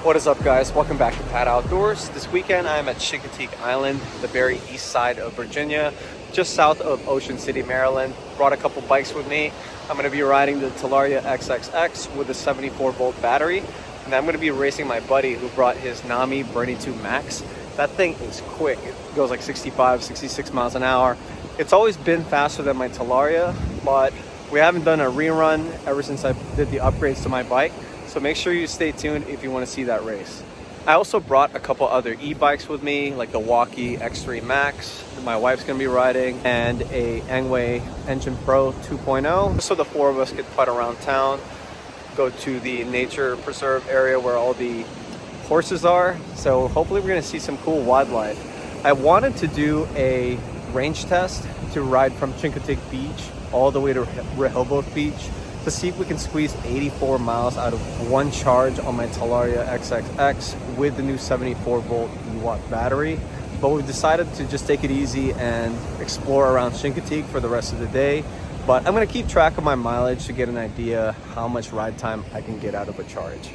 What is up, guys? Welcome back to Pat Outdoors. This weekend I'm at Chincoteague Island, the very east side of Virginia, just south of Ocean City, Maryland. Brought a couple bikes with me. I'm going to be riding the Talaria XXX with a 74-volt battery, and I'm going to be racing my buddy who brought his Nami Burnie 2 Max. That thing is quick. It goes like 65, 66 miles an hour. It's always been faster than my Talaria, but we haven't done a rerun ever since I did the upgrades to my bike. So make sure you stay tuned if you want to see that race. I also brought a couple other e-bikes with me, like the Walkie X3 Max that my wife's going to be riding, and a Engway Engine Pro 2.0, so the four of us could putt around town, go to the nature preserve area where all the horses are. So hopefully we're going to see some cool wildlife. I wanted to do a range test to ride from Chincoteague Beach all the way to Rehoboth Beach, to see if we can squeeze 84 miles out of one charge on my Talaria XXX with the new 74-volt E-Watt battery. But we've decided to just take it easy and explore around Chincoteague for the rest of the day. But I'm going to keep track of my mileage to get an idea how much ride time I can get out of a charge.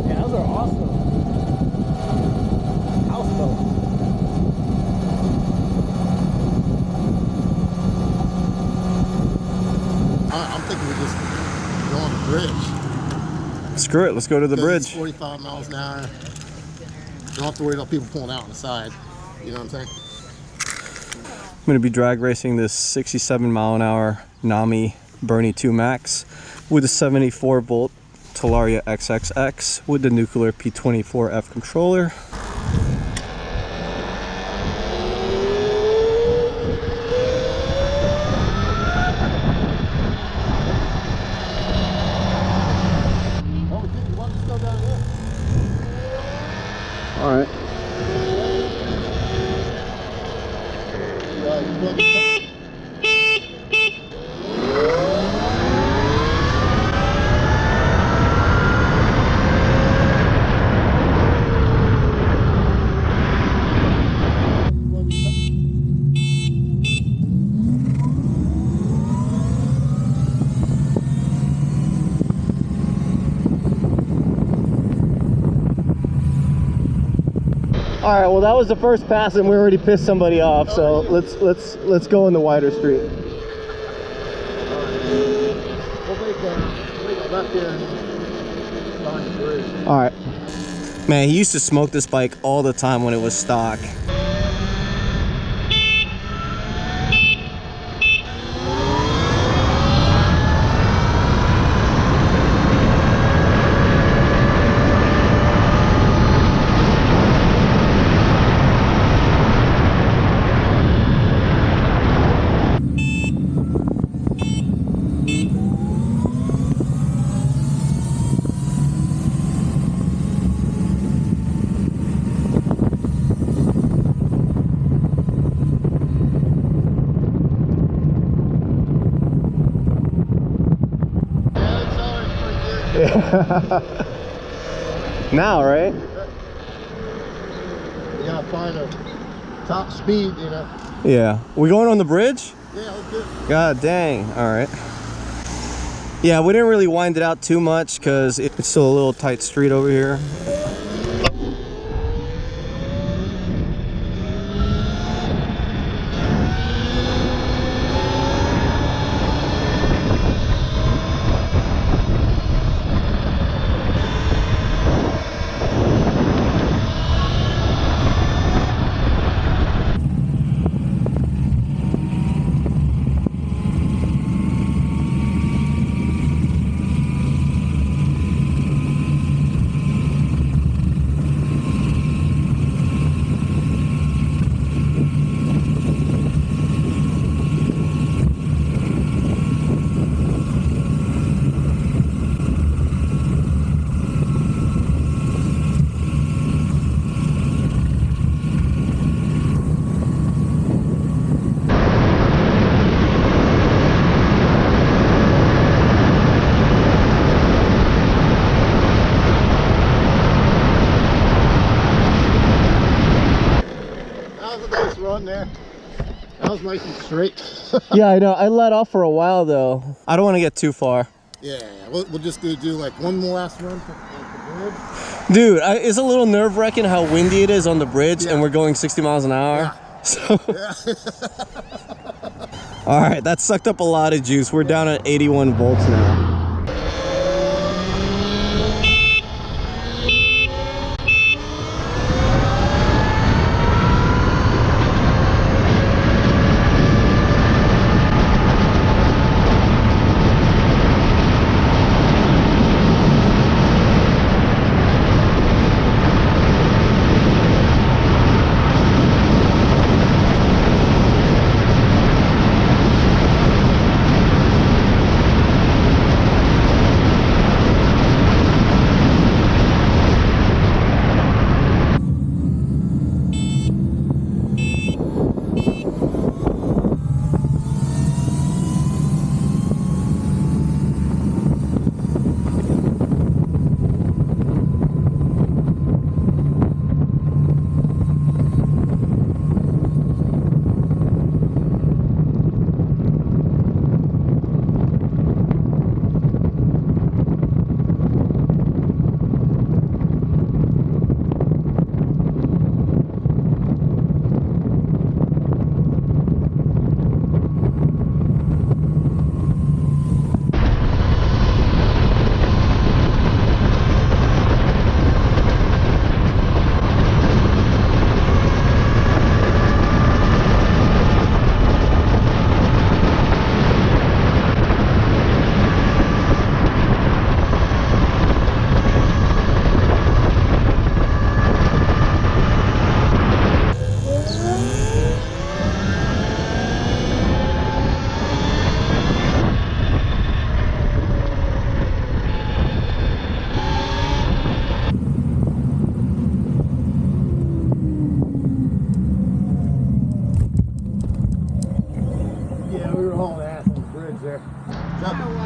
Yeah, those are awesome. Houseboat. I'm thinking we just go on the bridge. Screw it, let's go to the bridge. 45 miles an hour. Don't have to worry about people pulling out on the side. You know what I'm saying? I'm going to be drag racing this 67 mile an hour Nami Burnie 2 Max with a 74-volt Talaria XXX with the Nucular P24F controller. All right. All right, well that was the first pass and we already pissed somebody off, so let's go in the wider street. All right. Man, he used to smoke this bike all the time when it was stock. Now, right? You gotta find a top speed, you know. Yeah. We going on the bridge? Yeah, let's do it. God dang. All right. Yeah, we didn't really wind it out too much because it's still a little tight street over here. That was a nice run there. That was nice and straight. Yeah, I know. I let off for a while though. I don't want to get too far. Yeah, we'll just do like one more last run for the bridge. Dude, it's a little nerve-wracking how windy it is on the bridge, and we're going 60 miles an hour. Yeah. So. Yeah. All right, that sucked up a lot of juice. We're down at 81 volts now.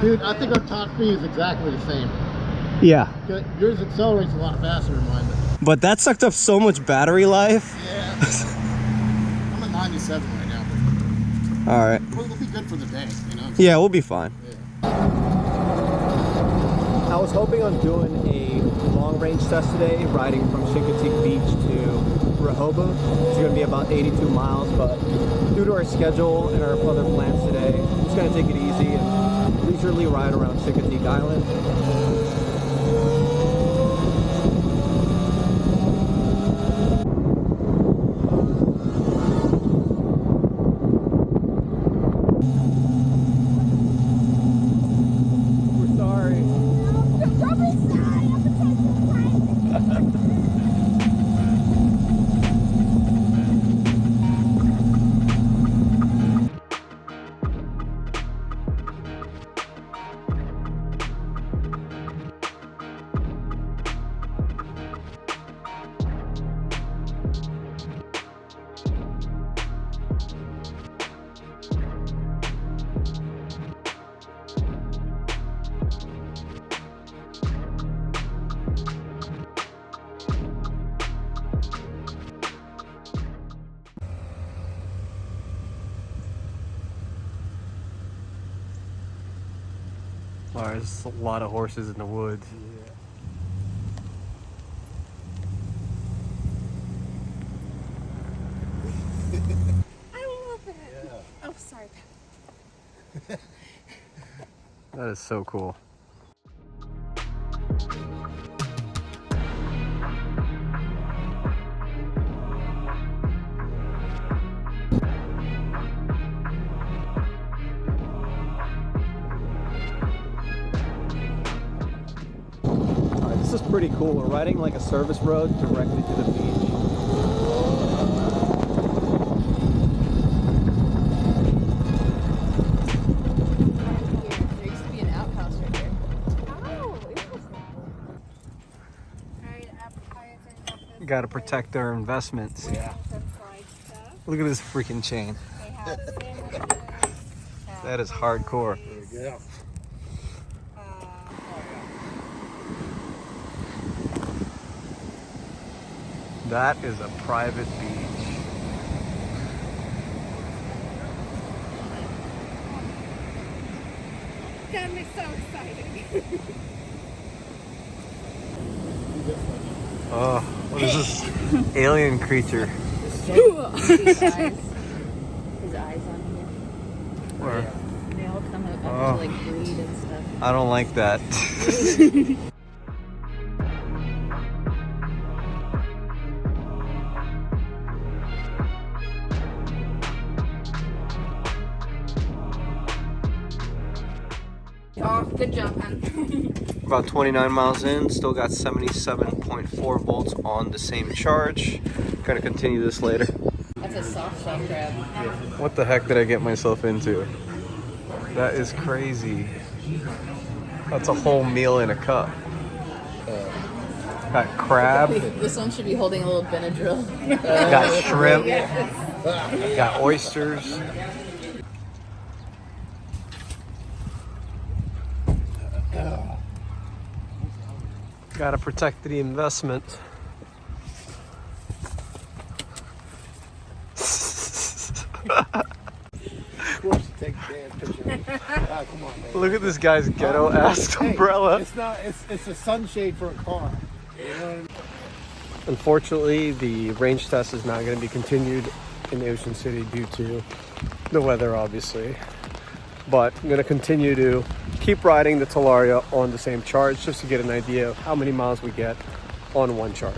Dude, I think our top speed is exactly the same. Yeah. Yours accelerates a lot faster than mine. But that sucked up so much battery life. Yeah. I'm at 97 right now. All right. We'll be good for the day, you know? Yeah, we'll be fine. Yeah. I was hoping on doing a long range test today, riding from Chincoteague Beach to Rehoboth. It's going to be about 82 miles, but due to our schedule and our other plans today, I'm just going to take it easy and leisurely ride around Chincoteague Island. We're sorry. Oh, there's a lot of horses in the woods. I love it. Yeah. Oh, sorry. That is so cool. This is pretty cool. We're riding like a service road directly to the beach. There used to be an outhouse right there. Oh, interesting. Gotta protect their investments. Yeah. Look at this freaking chain. That is hardcore. Yeah. That is a private beach. got me so excited. Oh, what is this alien creature? His eyes. His eyes on here. Where? They all come up Oh. to like breed and stuff. I don't like that. Oh, good job, man. About 29 miles in, still got 77.4 volts on the same charge. Gonna continue this later. That's a soft shell crab. What the heck did I get myself into? That is crazy. That's a whole meal in a cup. Got crab, This one should be holding a little Benadryl. got shrimp, Yes. got oysters. Gotta protect the investment. Of course, you take a damn picture. Ah, come on, man. Look at this guy's ghetto-ass Hey, umbrella. It's not. It's a sunshade for a car. You know what I mean? Unfortunately, the range test is not going to be continued in Ocean City due to the weather, obviously. But I'm going to continue to keep riding the Talaria on the same charge just to get an idea of how many miles we get on one charge.